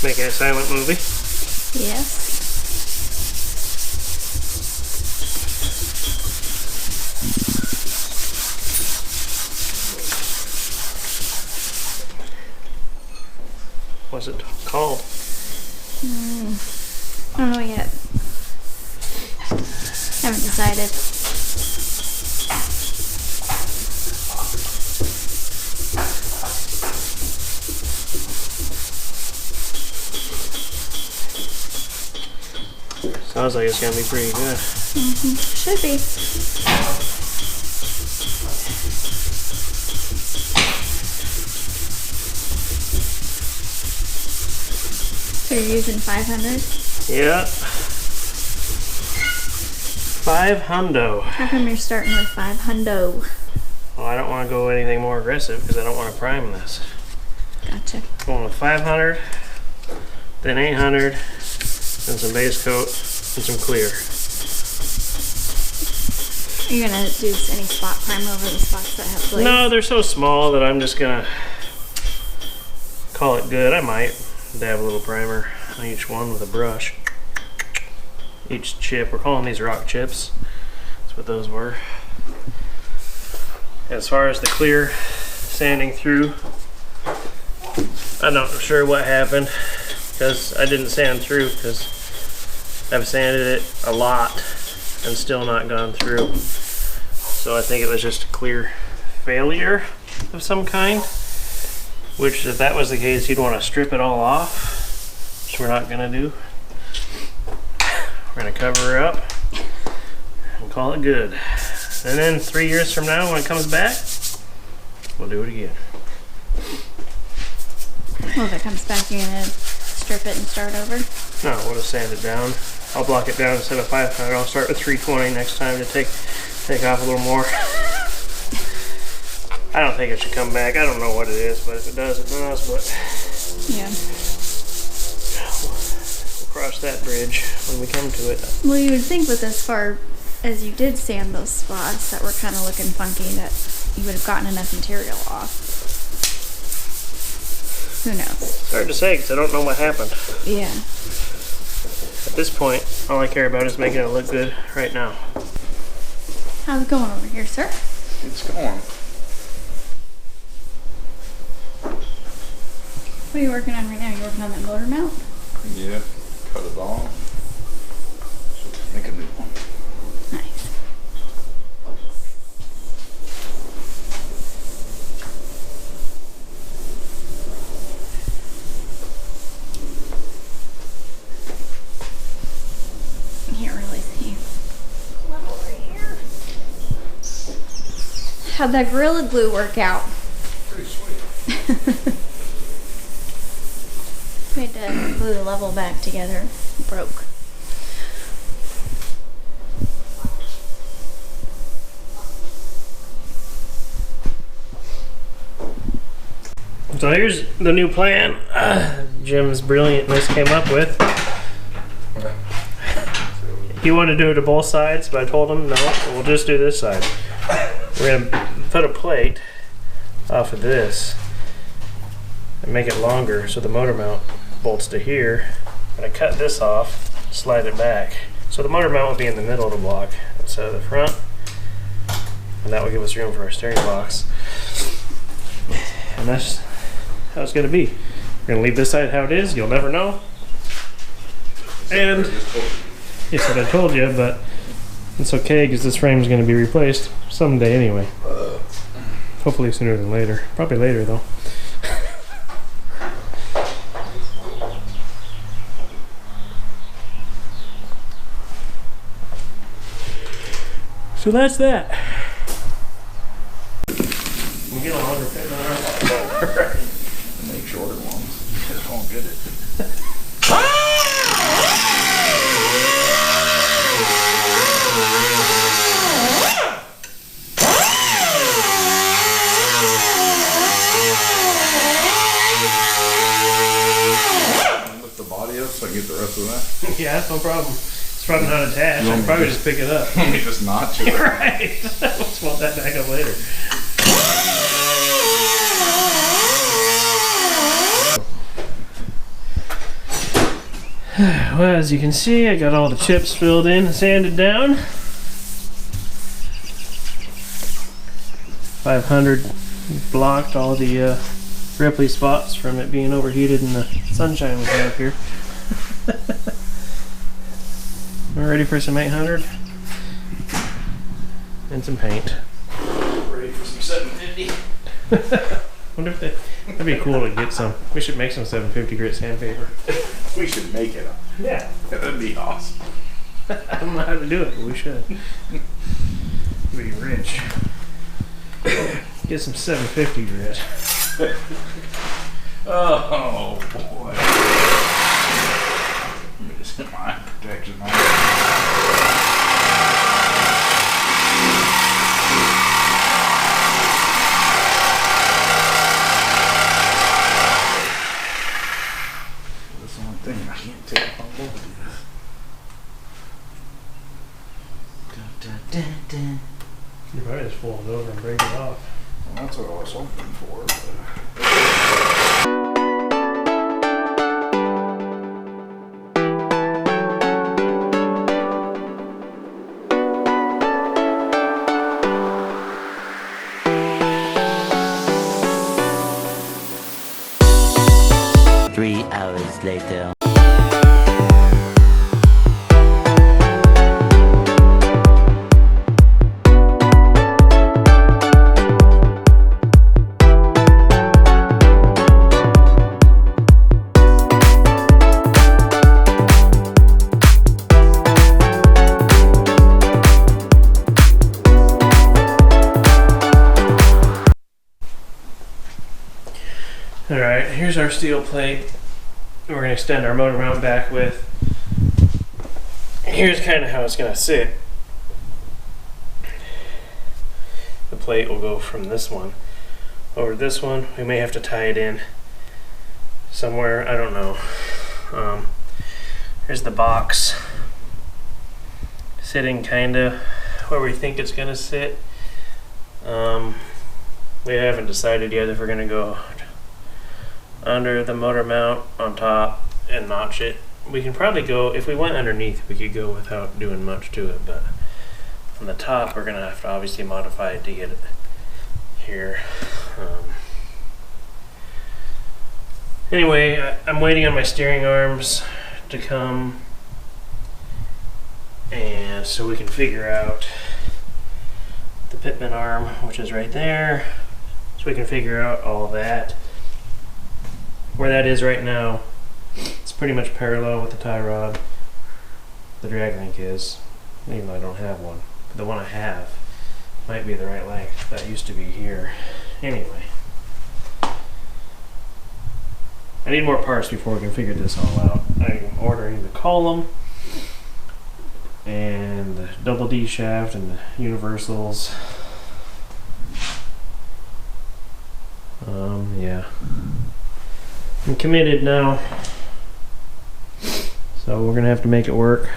Making a silent movie. Yes. What's it called? I don't know yet. Haven't decided. Sounds like it's gonna be pretty good. Should be. So you're using 500? Yeah. 500. How come you're starting with 500? Well, I don't want to go anything more aggressive because I don't want to prime this. Gotcha. Going with 500, then 800, then some base coat, and some clear. Are you gonna do any spot prime over the spots that have glaze? No, they're so small that I'm just gonna call it good. I might dab a little primer on each one with a brush. Each chip, we're calling these rock chips. That's what those were. As far as the clear sanding through, I'm not sure what happened because I didn't sand through because I've sanded it a lot and still not gone through. So I think it was just a clear failure of some kind, which if that was the case, you'd want to strip it all off, which we're not gonna do. We're gonna cover her up and call it good. And then 3 years from now, when it comes back, we'll do it again. Well, if it comes back, you're gonna strip it and start over? No, we'll just sand it down. I'll block it down instead of 500. I'll start with 320 next time to take off a little more. I don't think it should come back. I don't know what it is, but if it does, it does. But yeah, we'll cross that bridge when we come to it. Well, you would think with as far as you did sand those spots that were kind of looking funky that you would have gotten enough material off. Who knows? It's hard to say because I don't know what happened. Yeah. At this point, all I care about is making it look good right now. How's it going over here, sir? It's going. What are you working on right now? You working on that motor mount? Yeah, cut it off. So make a new one. Nice. I can't really see. Come over here. How'd that Gorilla Glue work out? Pretty sweet. We had to glue the level back together. It broke. So here's the new plan Jim's brilliantness came up with. He wanted to do it to both sides, but I told him no, we'll just do this side. We're gonna put a plate off of this and make it longer so the motor mount bolts to here. I'm gonna cut this off, slide it back. So the motor mount will be in the middle of the block instead of the front. And that will give us room for our steering box. And that's how it's gonna be. We're gonna leave this side how it is, you'll never know. And he said I told you, but it's okay because this frame is gonna be replaced someday anyway. Hopefully sooner than later. Probably later though. So that's that. We get a longer fit on our Make shorter ones. Just won't get it. Lift the body up so I can get the rest of that. Yeah, that's no problem. It's probably not attached. I can probably just pick it up. Let me just notch it. Right. We'll swap that back up later. Well, as you can see, I got all the chips filled in and sanded down. 500 blocked all the Ripley spots from it being overheated in the sunshine we have here. We're ready for some 800 and some paint. Ready for some 750. Wonder if that'd be cool to get some. We should make some 750 grit sandpaper. We should make it. Yeah. That'd be awesome. I don't know how to do it, but we should. Be rich. Get some 750 grit. Oh boy. Let me just hit my protection on. That's the one thing I can't take off all over this. You probably just fold it over and break it off. Well, that's what I was hoping for. But... 3 hours later. Alright, here's our steel plate. We're going to extend our motor mount back with. Here's kind of how it's going to sit. The plate will go from this one over to this one. We may have to tie it in somewhere, I don't know. Here's the box sitting kind of where we think it's going to sit. We haven't decided yet if we're going to go under the motor mount on top and notch it. We can probably go, if we went underneath, we could go without doing much to it, but on the top we're going to have to obviously modify it to get it here. Anyway, I'm waiting on my steering arms to come, and so we can figure out the pitman arm, which is right there, so we can figure out all that. Where that is right now, it's pretty much parallel with the tie rod. The drag link is, even though I don't have one. But the one I have might be the right length. That used to be here. Anyway. I need more parts before we can figure this all out. I'm ordering the column and the double D shaft and the universals. Yeah. I'm committed now, so we're gonna have to make it work.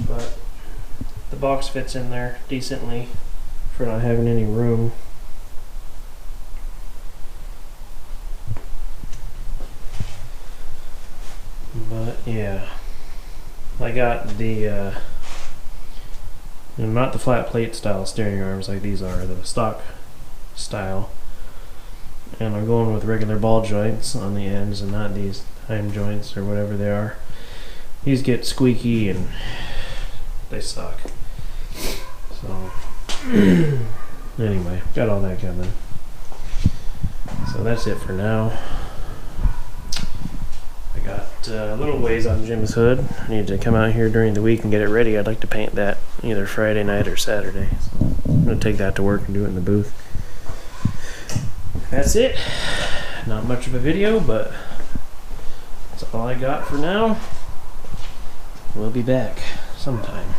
But the box fits in there decently for not having any room. But yeah, I got the not the flat plate style steering arms like these are, the stock style. And I'm going with regular ball joints on the ends and not these time joints or whatever they are. These get squeaky and they suck. So anyway, got all that coming. So that's it for now. I got a little ways on Jim's hood. I need to come out here during the week and get it ready. I'd like to paint that either Friday night or Saturday. So I'm going to take that to work and do it in the booth. That's it. Not much of a video, but that's all I got for now. We'll be back sometime.